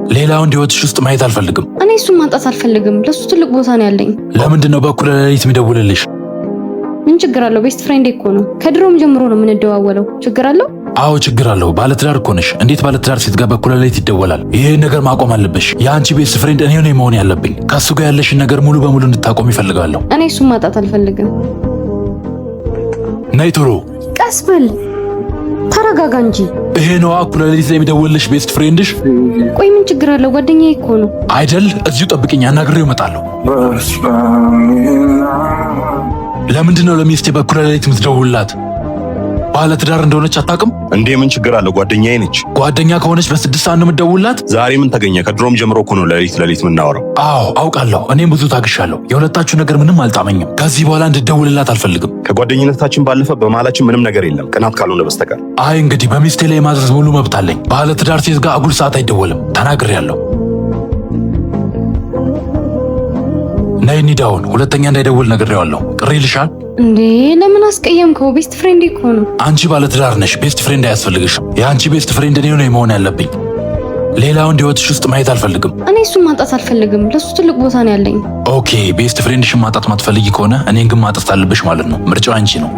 ሌላ ወንድ ህይወትሽ ውስጥ ማየት አልፈልግም። እኔ እሱን ማጣት አልፈልግም። ለሱ ትልቅ ቦታ ነው ያለኝ። ለምንድን ነው በኩለ ሌሊት የሚደውልልሽ? ምን ችግር አለው? ቤስት ፍሬንድ እኮ ነው። ከድሮም ጀምሮ ነው የምንደዋወለው። ችግር አለው? አዎ ችግር አለው። ባለትዳር እኮ ነሽ። እንዴት ባለትዳር ሴት ጋር በኩለ ሌሊት ይደወላል? ይሄን ነገር ማቆም አለብሽ። የአንቺ ቤስት ፍሬንድ እኔ ነኝ መሆን ያለብኝ። ከሱ ጋር ያለሽን ነገር ሙሉ በሙሉ እንድታቆም ይፈልጋለሁ። እኔ እሱን ማጣት አልፈልግም። ነይ ቶሎ። ቀስ በል ተረጋጋ እንጂ። ይሄ ነው እኩለ ሌሊት ላይ የሚደውልልሽ ቤስት ፍሬንድሽ? ቆይ ምን ችግር አለው? ጓደኛዬ እኮ ነው አይደል? እዚሁ ጠብቅኝ፣ አናግሬው እመጣለሁ። ለምንድን ነው ለሚስቴ በኩለ ሌሊት የምትደውልላት? ባለትዳር እንደሆነች አታውቅም እንዴ? ምን ችግር አለው? ጓደኛዬ ነች። ጓደኛ ከሆነች በ6 ሰዓት ነው የምትደውልላት? ዛሬ ምን ተገኘ? ከድሮም ጀምሮ እኮ ነው ሌሊት የምናወራው። አዎ አውቃለሁ። እኔም ብዙ ታግሻለሁ። የሁለታችሁ ነገር ምንም አልጣመኝም። ከዚህ በኋላ እንድደውልላት አልፈልግም። ከጓደኝነታችን ባለፈ በመሃላችን ምንም ነገር የለም፣ ቅናት ካልሆነ በስተቀር። አይ እንግዲህ በሚስቴ ላይ የማዘዝ ሙሉ መብት አለኝ። ባለትዳር ሴት ጋር አጉል ሰዓት አይደወልም። ተናግሬያለሁ። ነይ እንሂድ አሁን። ሁለተኛ እንዳይደውል ነግሬዋለሁ። ቅር ይልሻል እንዴ? ለምን አስቀየምከው? ቤስት ፍሬንድ እኮ ነው። አንቺ ባለትዳር ነሽ። ቤስት ፍሬንድ አያስፈልግሽም። የአንቺ ቤስት ፍሬንድ እኔ ነኝ መሆን ያለብኝ። ሌላ ወንድ ህይወትሽ ውስጥ ማየት አልፈልግም። እኔ እሱን ማጣት አልፈልግም። ለሱ ትልቅ ቦታ ነው ያለኝ። ኦኬ፣ ቤስት ፍሬንድሽን ማጣት ማትፈልጊ ከሆነ እኔን ግን ማጣት አለብሽ ማለት ነው። ምርጫው አንቺ ነው።